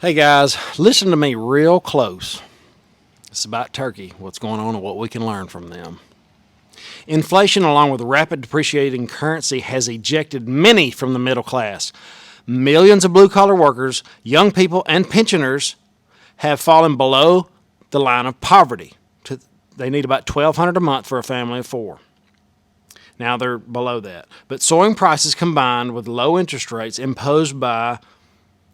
Hey guys, listen to me real close. It's about Turkey, what's going on and what we can learn from them. Inflation, along with rapid depreciating currency, has ejected many from the middle class. Millions of blue-collar workers, young people, and pensioners have fallen below the line of poverty. They need about $1,200 a month for a family of four. Now they're below that. But soaring prices combined with low interest rates imposed by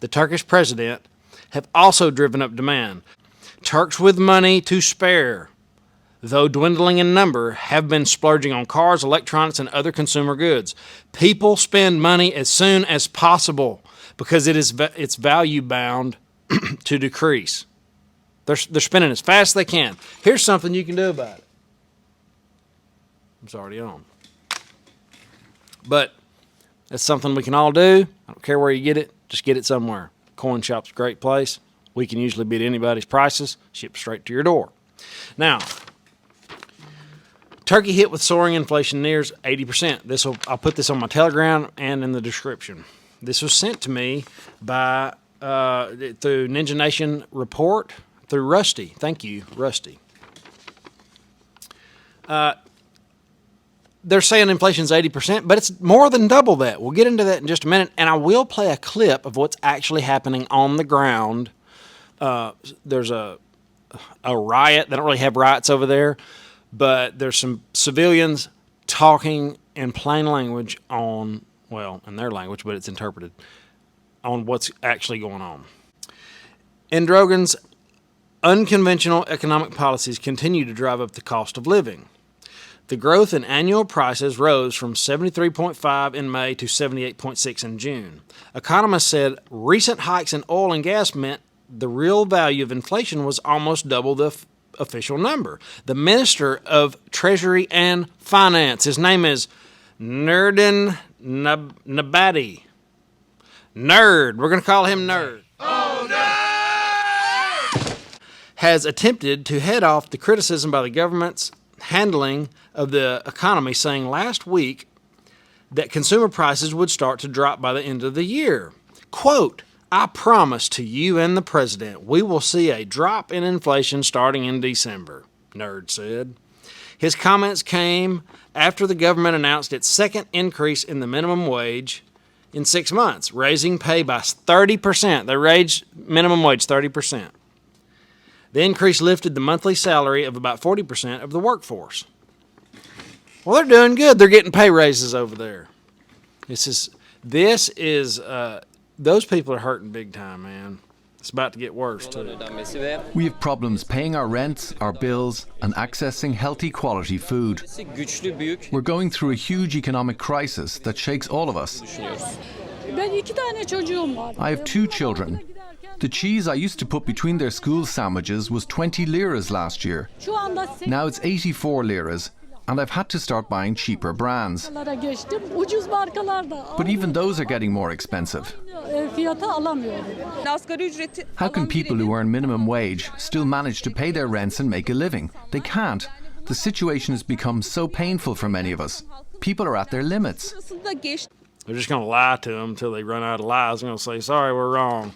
the Turkish president have also driven up demand. Turks with money to spare, though dwindling in number, have been splurging on cars, electronics, and other consumer goods. People spend money as soon as possible because it's value bound to decrease. They're spending as fast as they can. Here's something you can do about it. It's already on. But that's something we can all do. I don't care where you get it. Just get it somewhere. Coin shop's a great place. We can usually beat anybody's prices. Shipped straight to your door. Now, Turkey hit with soaring inflation nears 80%. I'll put this on my Telegram and in the description. This was sent to me by through Ninja Nation report through Rusty. Thank you, Rusty. They're saying inflation's 80%, but it's more than double that. We'll get into that in just a minute, and I will play a clip of what's actually happening on the ground. There's a riot. They don't really have riots over there, but there's some civilians talking in plain language in their language, but it's interpreted, on what's actually going on. Erdogan's unconventional economic policies continue to drive up the cost of living. The growth in annual prices rose from 73.5 in May to 78.6 in June. Economists said recent hikes in oil and gas meant the real value of inflation was almost double the official number. The Minister of Treasury and Finance, his name is Nurdin Nabati. Nerd. We're going to call him Nerd. Oh, Nerd! Has attempted to head off the criticism by the government's handling of the economy, saying last week that consumer prices would start to drop by the end of the year. Quote, "I promise to you and the president we will see a drop in inflation starting in December," Nerd said. His comments came after the government announced its second increase in the minimum wage in 6 months, raising pay by 30%. They raised minimum wage 30%. The increase lifted the monthly salary of about 40% of the workforce. Well, they're doing good. They're getting pay raises over there. Those people are hurting big time, man. It's about to get worse, too. We have problems paying our rents, our bills, and accessing healthy quality food. We're going through a huge economic crisis that shakes all of us. I have 2 children. The cheese I used to put between their school sandwiches was 20 liras last year. Now it's 84 liras, and I've had to start buying cheaper brands. But even those are getting more expensive. How can people who earn minimum wage still manage to pay their rents and make a living? They can't. The situation has become so painful for many of us. People are at their limits. They're just going to lie to them until they run out of lies. They're going to say, sorry, we're wrong.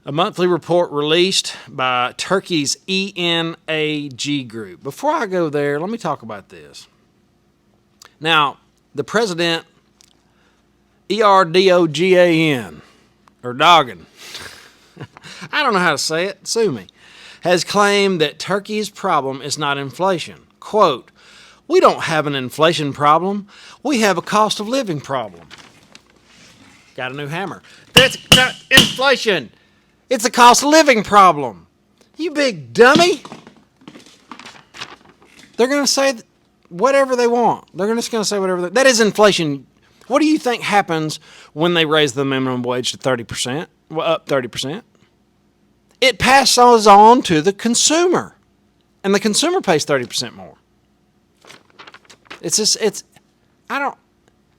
A monthly report released by Turkey's ENAG group. Before I go there, let me talk about this. Now, the president, Erdogan, Erdogan, I don't know how to say it, sue me, has claimed that Turkey's problem is not inflation. Quote, "We don't have an inflation problem. We have a cost of living problem." Got a new hammer. That's not inflation. It's a cost of living problem. You big dummy. They're going to say whatever they want. They're just going to say whatever. That is inflation. What do you think happens when they raise the minimum wage to 30%? Up 30%? It passes on to the consumer. And the consumer pays 30% more.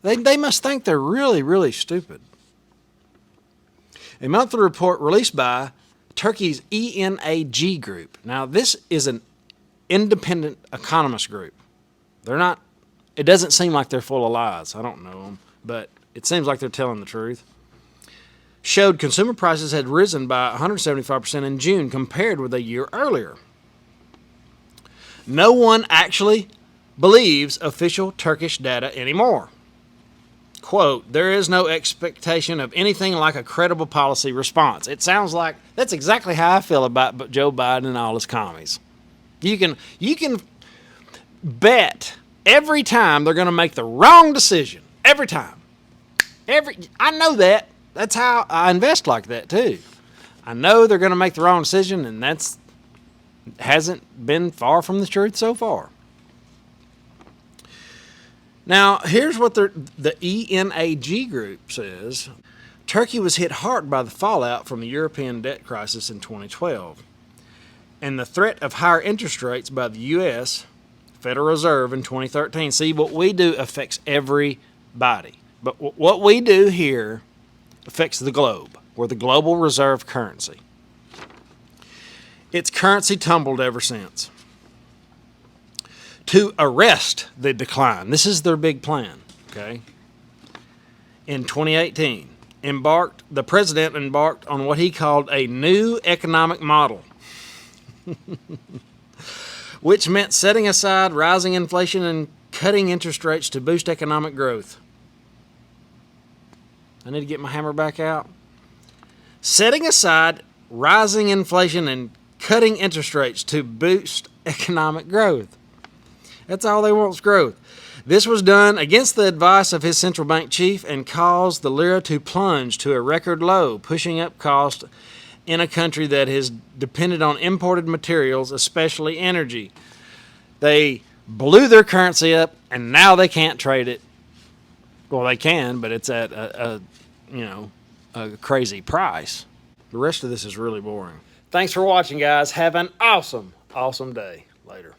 They must think they're really, really stupid. A monthly report released by Turkey's ENAG group. Now, this is an independent economist group. It doesn't seem like they're full of lies. I don't know them, but it seems like they're telling the truth. showed consumer prices had risen by 175% in June compared with a year earlier. No one actually believes official Turkish data anymore. Quote, there is no expectation of anything like a credible policy response. It sounds like that's exactly how I feel about Joe Biden and all his commies. You can bet every time they're going to make the wrong decision. Every time. I know that. That's how I invest like that too. I know they're going to make the wrong decision, and that's hasn't been far from the truth so far. Now, here's what the ENAG group says. Turkey was hit hard by the fallout from the European debt crisis in 2012 and the threat of higher interest rates by the U.S. Federal Reserve in 2013. See, what we do affects everybody. But what we do here affects the globe. We're the global reserve currency. Its currency tumbled ever since. To arrest the decline, this is their big plan, okay? In 2018, the president embarked on what he called a new economic model, which meant setting aside rising inflation and cutting interest rates to boost economic growth. I need to get my hammer back out. Setting aside rising inflation and cutting interest rates to boost economic growth. That's all they want is growth. This was done against the advice of his central bank chief and caused the lira to plunge to a record low, pushing up cost in a country that has depended on imported materials, especially energy. They blew their currency up, and now they can't trade it. Well, they can, but it's at a crazy price. The rest of this is really boring. Thanks for watching, guys. Have an awesome day. Later.